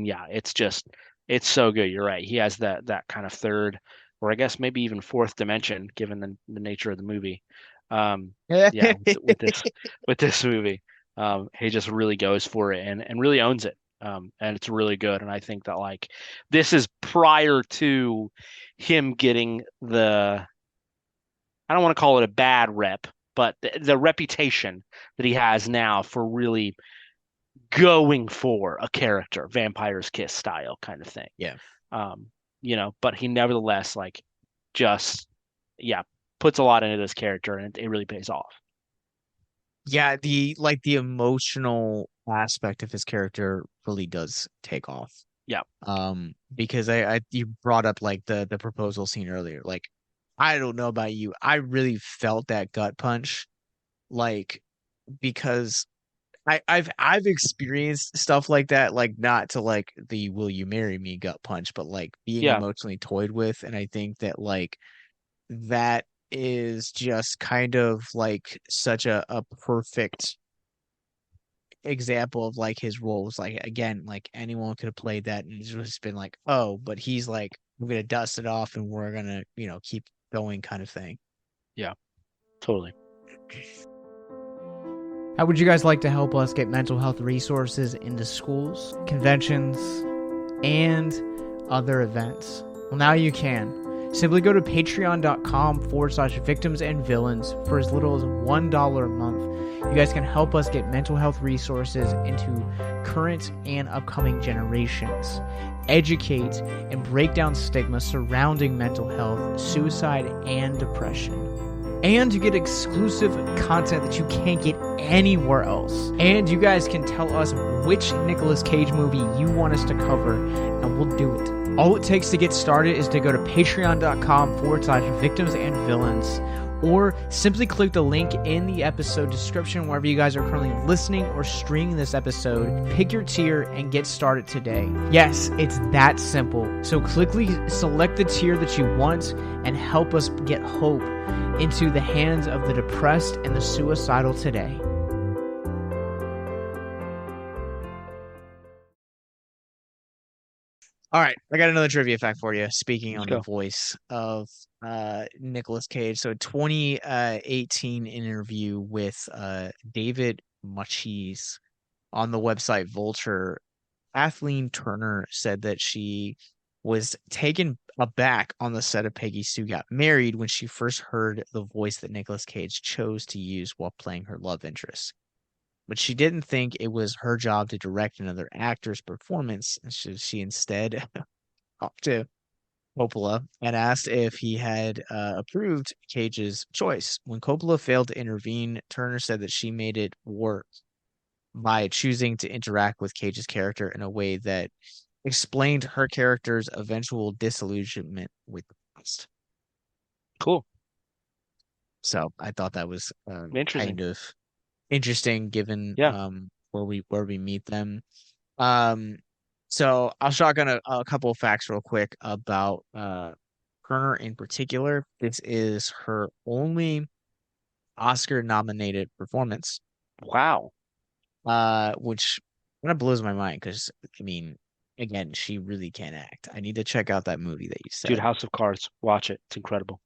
yeah, it's so good. You're right. He has that kind of third, or I guess maybe even fourth dimension, given the nature of the movie. Yeah, with this movie, he just really goes for it and really owns it. And it's really good. And I think that this is prior to him getting I don't want to call it a bad rep, but the reputation that he has now for really going for a character, Vampire's Kiss style kind of thing. Yeah. Um, but he nevertheless just yeah, puts a lot into this character and it really pays off. Yeah, the emotional aspect of his character really does take off. Yeah. Because I you brought up like the proposal scene earlier. Like, I don't know about you, I really felt that gut punch, like, because I've experienced stuff like that, like not to like the "Will you marry me" gut punch, but like being Yeah. emotionally toyed with, and I think that like that is just kind of like such a perfect example of like his roles. Like again, like anyone could have played that and it's just been like, oh, but he's like, we're gonna dust it off and we're gonna, keep going kind of thing. Yeah, totally. How would you guys like to help us get mental health resources into schools, conventions, and other events? Well, now you can. Simply go to patreon.com/victims and villains for as little as $1 a month. You guys can help us get mental health resources into current and upcoming generations, educate and break down stigma surrounding mental health, suicide, and depression. And you get exclusive content that you can't get anywhere else. And you guys can tell us which Nicolas Cage movie you want us to cover, and we'll do it. All it takes to get started is to go to patreon.com/victims and villains, or simply click the link in the episode description wherever you guys are currently listening or streaming this episode. Pick your tier and get started today. Yes, it's that simple. So quickly select the tier that you want and help us get hope into the hands of the depressed and the suicidal today. All right, I got another trivia fact for you. Speaking Let's on go. the voice of Nicolas Cage, so 2018 interview with David Machis on the website Vulture, Kathleen Turner said that she was taken aback on the set of Peggy Sue Got Married when she first heard the voice that Nicolas Cage chose to use while playing her love interest. But she didn't think it was her job to direct another actor's performance. She instead talked to Coppola and asked if he had approved Cage's choice. When Coppola failed to intervene, Turner said that she made it work by choosing to interact with Cage's character in a way that explained her character's eventual disillusionment with the past. Cool. So I thought that was Interesting. kind of interesting given Yeah. where we meet them. So I'll shotgun a couple of facts real quick about Turner in particular. This is her only Oscar nominated performance, Wow. which kind of blows my mind because I mean, again, she really can act. I need to check out that movie that you Dude, said. House of Cards. Watch it. It's incredible.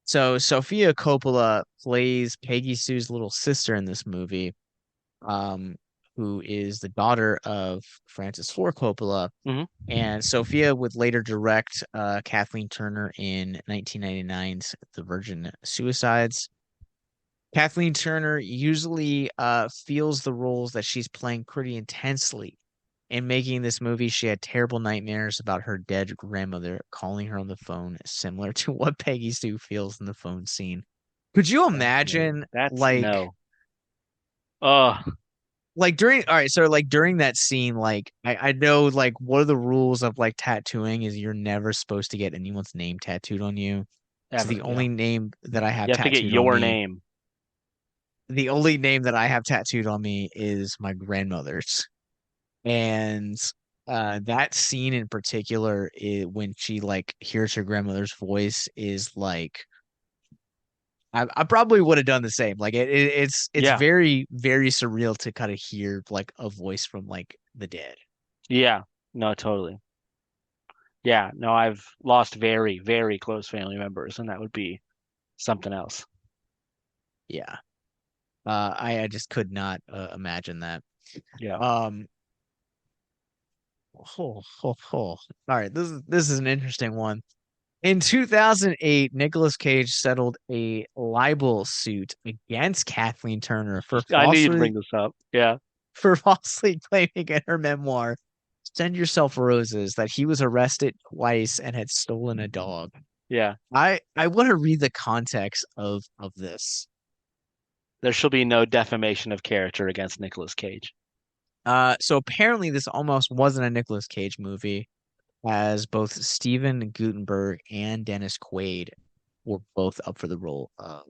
So Sofia Coppola plays Peggy Sue's little sister in this movie, who is the daughter of Francis Ford Coppola. Mhm. And Sophia would later direct Kathleen Turner in 1999's The Virgin Suicides. Kathleen Turner usually feels the roles that she's playing pretty intensely. In making this movie, she had terrible nightmares about her dead grandmother calling her on the phone, similar to what Peggy Sue feels in the phone scene. Could you imagine, That's like, no. Ugh. like during that scene, like I know like one of the rules of like tattooing is you're never supposed to get anyone's name tattooed on you. So Ever. the Yeah. only name that I have You have to get tattooed on your me, name. the only name that I have tattooed on me is my grandmother's. And that scene in particular, when she like hears her grandmother's voice, is like I probably would have done the same. Like it's Yeah. very very surreal to kind of hear like a voice from like the dead. Yeah. No, totally. Yeah. No, I've lost very, very close family members, and that would be something else. Yeah. I just could not imagine that. Yeah. Um. All right. This is an interesting one. In 2008, Nicolas Cage settled a libel suit against Kathleen Turner I knew you'd bring this up. Yeah. for falsely claiming in her memoir, "Send Yourself Roses," that he was arrested twice and had stolen a dog. Yeah. I want to read the context of this. There shall be no defamation of character against Nicolas Cage. So apparently this almost wasn't a Nicolas Cage movie, as both Steven Guttenberg and Dennis Quaid were both up for the role of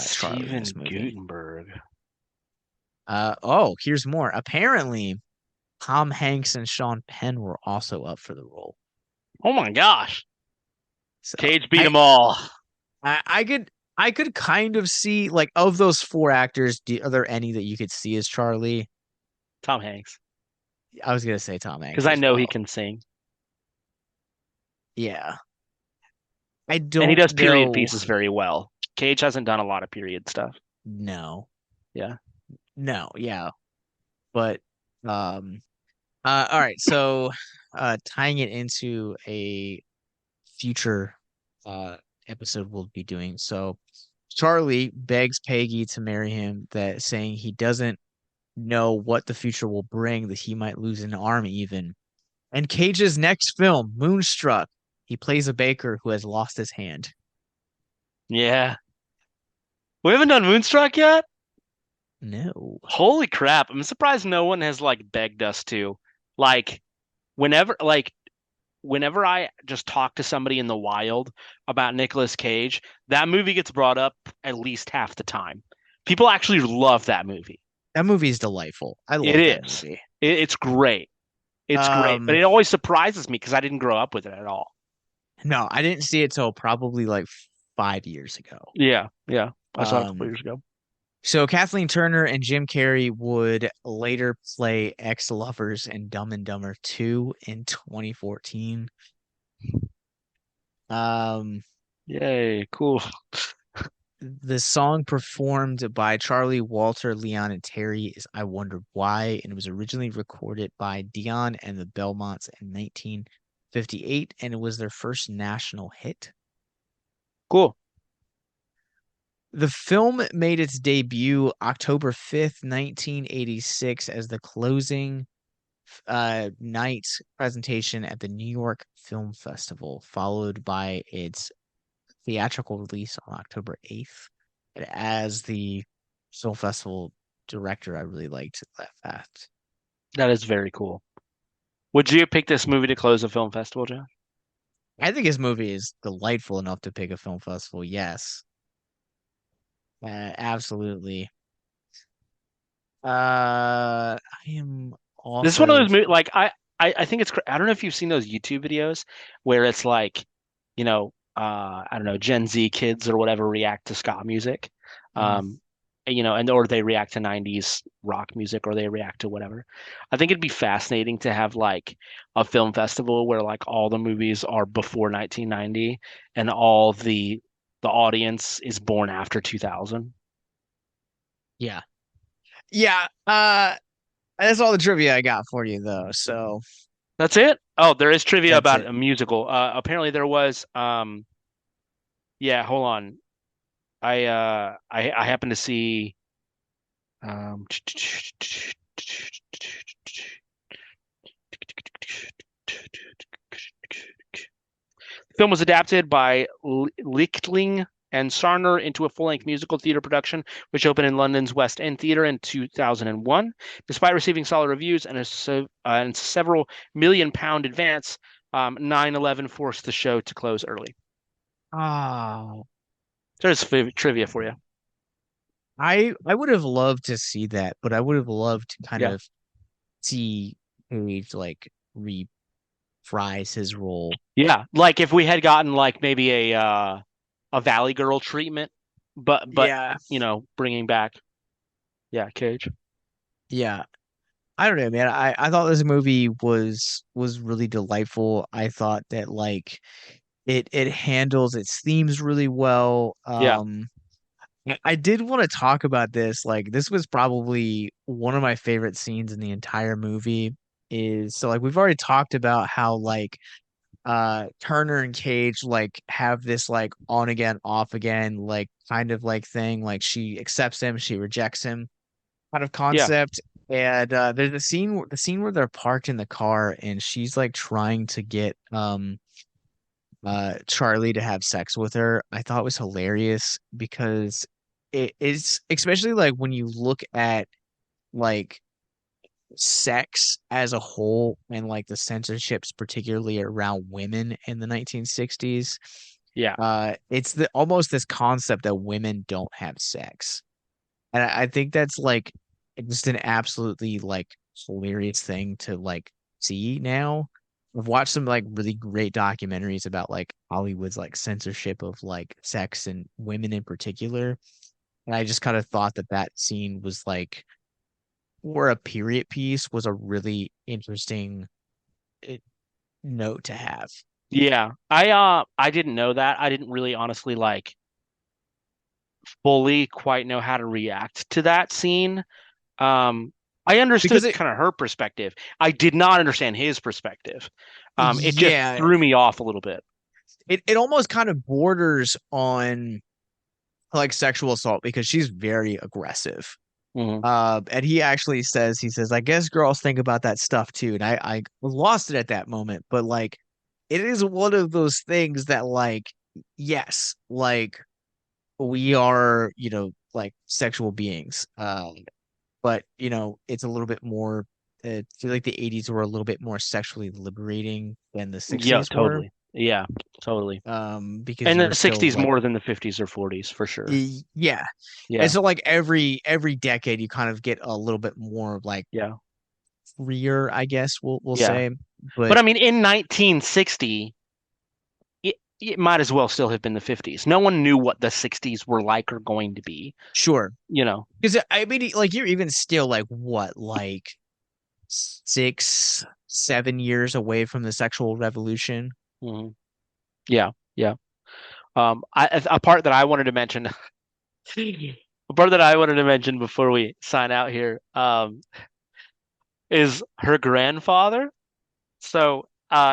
Charlie in Steven this movie. Guttenberg. Here's more. Apparently, Tom Hanks and Sean Penn were also up for the role. Oh my gosh. So Cage beat them all. I could kind of see like of those four actors, are there any that you could see as Charlie? Tom Hanks, I was gonna say Tom because Hanks I as know he well. can sing, Yeah. I and he don't does period know. pieces very well. Cage hasn't done a lot of period stuff. No. Yeah. No, yeah. But um all right, so tying it into a future uh episode we'll be doing. So Charlie begs Peggy to marry him, that saying he doesn't know what the future will bring, that he might lose an arm even. And Cage's next film, Moonstruck, he plays a baker who has lost his hand. Yeah. We haven't done Moonstruck yet? No. Holy crap. I'm surprised no one has like begged us to. Like whenever like whenever I just talk to somebody in the wild about Nicolas Cage, that movie gets brought up at least half the time. People actually love that movie. That movie is delightful. I It love that is. movie. It's great. It's great, but Um, it always surprises me because I didn't grow up with it at all. no, I didn't see it till probably like 5 years ago. Yeah, yeah. I saw it a couple Um, years ago. so Kathleen Turner and Jim Carrey would later play ex-lovers in Dumb and Dumber 2 in 2014. Um, Yay, cool. the song performed by Charlie, Walter, Leon, and Terry is I Wonder Why, and it was originally recorded by Dion and the Belmonts in 1958, and it was their first national hit. Cool. The film made its debut October 5th, 1986, as the closing night presentation at the New York Film Festival, followed by its theatrical release on October 8th. And as the film festival director, I really liked that fact. That is very cool. Would you pick this movie to close a film festival, John? I think his movie is delightful enough to pick a film festival. Yes, absolutely. I am This is off one of those of. movies, like I think it's, I don't know if you've seen those YouTube videos where it's like, I don't know, Gen Z kids or whatever react to ska music. Mm, Um, and or they react to 90s rock music or they react to whatever. I think it'd be fascinating to have like a film festival where like all the movies are before 1990 and all the audience is born after 2000. yeah, yeah. That's all the trivia I got for you, though. So That's it? Oh, there is trivia that's about it. a musical. Apparently there was yeah, hold on. I happened to see um the film was adapted by Lichtling and Sarner into a full-length musical theater production, which opened in London's West End Theatre in 2001. Despite receiving solid reviews and several million-pound advance, 9/11 forced the show to close early. Oh, There's trivia for you. I would have loved to see that, but I would have loved to kind Yeah. of see Page like reprise his role. Yeah, like if we had gotten like maybe a Valley Girl treatment, but Yeah, bringing back Cage. yeah. I don't know, man. I thought this movie was really delightful. I thought that like it handles its themes really well. Yeah, I did want to talk about this. Like, this was probably one of my favorite scenes in the entire movie. Is so like we've already talked about how like Turner and Cage like have this like on again, off again, like kind of like thing. Like she accepts him, she rejects him kind of yeah, concept. And there's the scene where they're parked in the car and she's like trying to get Charlie to have sex with her. I thought was hilarious because it is, especially like when you look at like sex as a whole and like the censorships particularly around women in the 1960s. yeah, It's the almost this concept that women don't have sex. And I think that's like just an absolutely like hilarious thing to like see now. I've watched some like really great documentaries about like Hollywood's like censorship of like sex and women in particular. And I just kind of thought that that scene was like, for a period piece, was a really interesting eh, note to have. Yeah. I didn't know that. I didn't really honestly like fully quite know how to react to that scene. Um, I Because understood it, kind of her perspective. I did not understand his perspective. It just yeah, threw me off a little bit. it almost kind of borders on like sexual assault because she's very aggressive. Hmm. And he actually says, he says, I guess girls think about that stuff too. And I lost it at that moment, but like, it is one of those things that like, yes, like we are, like sexual beings. But it's a little bit more, I feel like the 80s were a little bit more sexually liberating than the Yeah, 60s were. totally. Yeah, totally. Because And you were the still 60s like, more than the 50s or 40s for sure. yeah. And Yeah, so like every decade you kind of get a little bit more like yeah, freer, I guess we'll yeah. say. But But I mean, in 1960, it might as well still have been the 50s. No one knew what the 60s were like or going to be, sure. you know. Because I mean, like you're even still like what, like 6, 7 years away from the sexual revolution. Hmm. Yeah, yeah. A part that I wanted to mention, a part that I wanted to mention before we sign out here, is her grandfather. So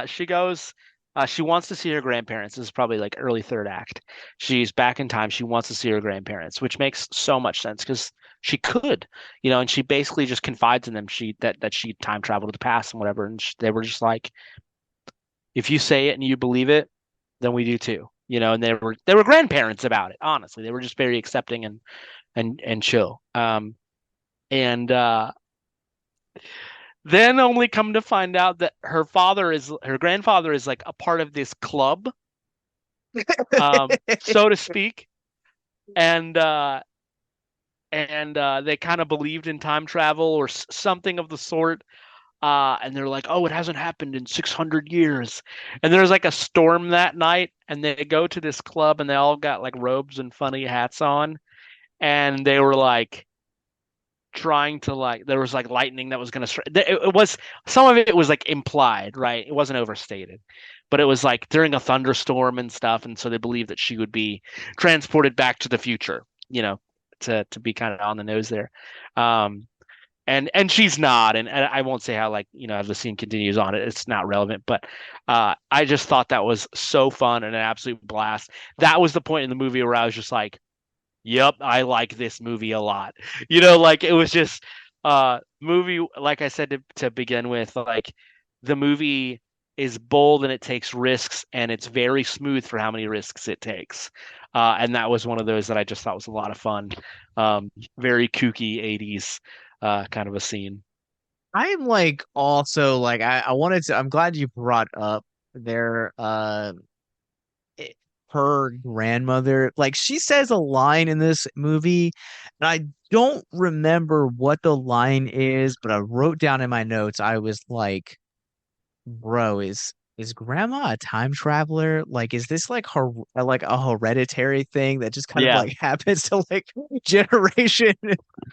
she wants to see her grandparents. This is probably like early third act. She's back in time. She wants to see her grandparents, which makes so much sense because she could, and she basically just confides in them. That she time traveled to the past and whatever. And they were just like, if you say it and you believe it, then we do too. And they were grandparents about it. Honestly, they were just very accepting and chill. And Then only come to find out that her grandfather is like a part of this club, so to speak, and they kind of believed in time travel or something of the sort. And they're like, oh, it hasn't happened in 600 years. And there's like a storm that night, and they go to this club, and they all got like robes and funny hats on, and they were like trying to like there was like lightning that was going to it was some of it was like implied, right? It wasn't overstated, but it was like during a thunderstorm and stuff, and so they believed that she would be transported back to the future, to be kind of on the nose there. Um and she's not, and I won't say how, like, as the scene continues on, it's not relevant, but I just thought that was so fun and an absolute blast. That was the point in the movie where I was just like, yep, I like this movie a lot. Like it was just movie, like I said to begin with, like the movie is bold and it takes risks and it's very smooth for how many risks it takes. And that was one of those that I just thought was a lot of fun. Very kooky 80s kind of a scene. I am like also like I wanted to, I'm glad you brought up their it- her grandmother. Like she says a line in this movie, and I don't remember what the line is, but I wrote down in my notes, I was like, bro, is grandma a time traveler? Like, is this like her, like a hereditary thing that just kind of Yeah, like happens to like generation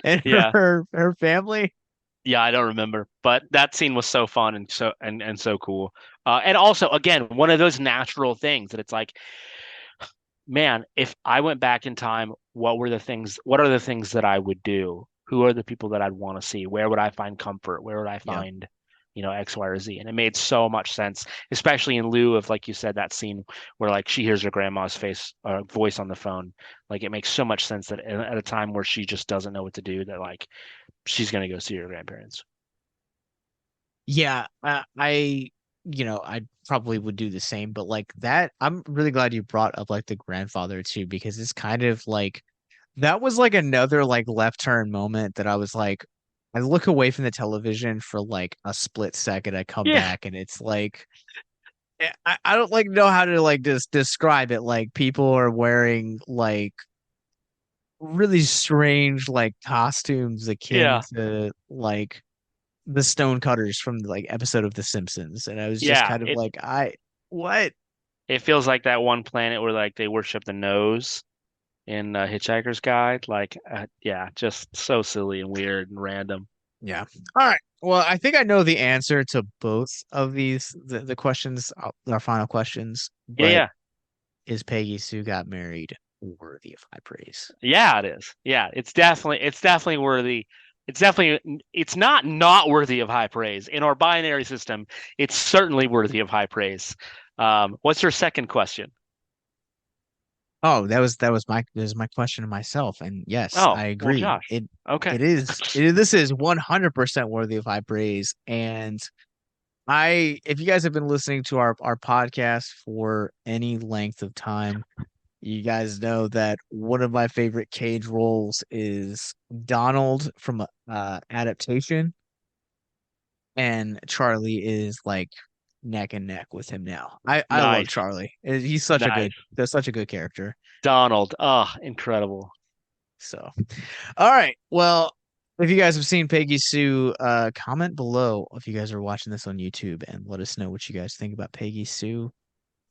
and yeah. her family? Yeah, I don't remember, but that scene was so fun and so cool. And also, again, one of those natural things that it's like, man, if I went back in time, what are the things that I would do? Who are the people that I'd want to see? Where would I find comfort? Where would I Yeah. find, X, Y, or Z? And it made so much sense, especially in lieu of, like you said, that scene where like she hears her grandma's voice on the phone. Like it makes so much sense that at a time where she just doesn't know what to do, that like she's gonna go see her grandparents. Yeah, I probably would do the same, but like that, I'm really glad you brought up like the grandfather too, because it's kind of like that was like another like left turn moment that I was like, I look away from the television for like a split second, I come Yeah, back and it's like, I don't like know how to like just describe it. Like people are wearing like really strange like costumes akin yeah, to like the stonecutters from the like episode of The Simpsons, and I was just Yeah, kind of like, what? it feels like that one planet where like they worship the nose in Hitchhiker's Guide. Like, yeah, just so silly and weird and random. Yeah. All right. Well, I think I know the answer to both of these the questions, our final questions, Yeah, but yeah, is Peggy Sue Got Married worthy of high praise? yeah. It is. Yeah, it's definitely worthy. It's not worthy of high praise in our binary system. It's certainly worthy of high praise. What's your second question? Oh, that was my question to myself, and yes, Oh, I well, agree. Josh. It Okay. it is it, this is 100% worthy of high praise, and if you guys have been listening to our podcast for any length of time, you guys know that one of my favorite Cage roles is Donald from Adaptation, and Charlie is like neck and neck with him now. I love Nice, Charlie. nice. That's such a good character. Donald. Oh, incredible. So, all right. Well, if you guys have seen Peggy Sue, comment below if you guys are watching this on YouTube and let us know what you guys think about Peggy Sue.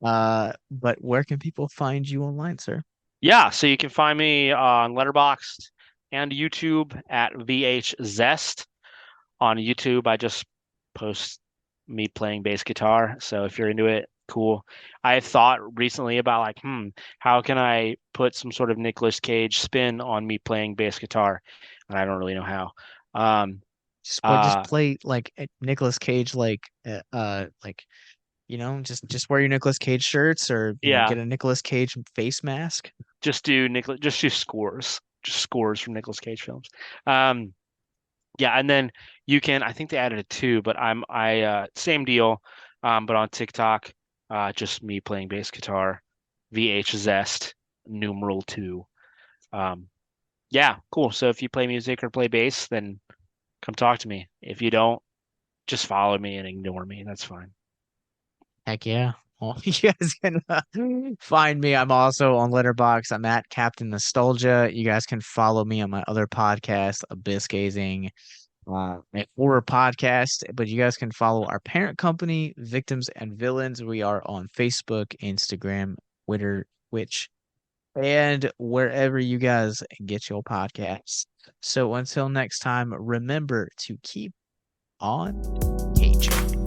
But where can people find you online, sir? Yeah, so you can find me on Letterboxd and YouTube at VHZest. On YouTube, I just post me playing bass guitar. So if you're into it, cool. I thought recently about like, how can I put some sort of Nicolas Cage spin on me playing bass guitar? And I don't really know how. Um, Just uh, play like Nicolas Cage, like just wear your Nicolas Cage shirts, or yeah, get a Nicolas Cage face mask. just do scores, just scores from Nicolas Cage films. Um, Yeah, and then you can, I think they added a two, but same deal. But on TikTok, just me playing bass guitar, VH Zest, numeral two. Um, yeah, cool. So if you play music or play bass, then come talk to me. If you don't, just follow me and ignore me. That's fine. Heck yeah. Well, you guys can find me. I'm also on Letterboxd. I'm at Captain Nostalgia. You guys can follow me on my other podcast, Abyss Gazing, a horror podcast. But you guys can follow our parent company, Victims and Villains. We are on Facebook, Instagram, Twitter, Twitch, and wherever you guys get your podcasts. So until next time, remember to keep on caging.